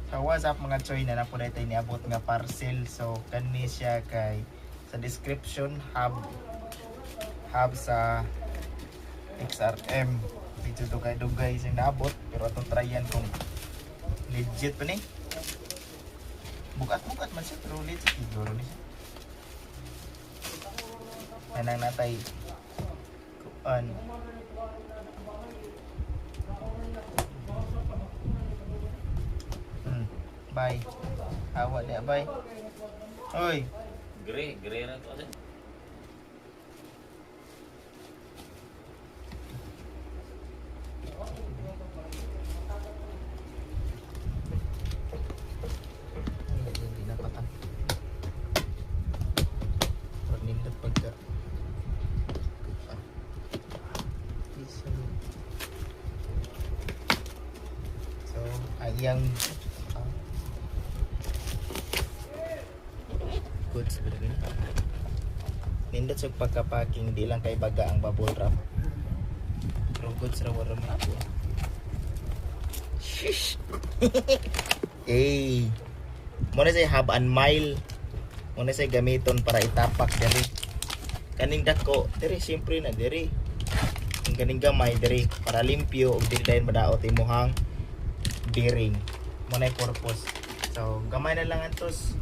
So what's up mga choy na napo dito niabot nga parcel. So kani siya kay sa description hub sa XRM. Dito to kay dugay sing naabot pero atong tryan kung legit pa ni. Bukat-bukat man siya pero legit siguro ni siya. Kanang natay kuan. Bye. Awak dia bye. Oi. Gray na to din. Hindi na patang. Pernindot pagka. So, ayang goods ba rin? Nindot sa pagka-packing, di lang kay baga ang bubble wrap. Pero goods ra wala man ako. Shish! Hey! Muna say hub and mile. Muna say gamiton para itapak diri. Kaning dako, diri siyempre na diri. Ang kaning gamay diri para limpyo ug dili dayon madaot imuhang bearing. Muna purpose. So, gamay na lang antos.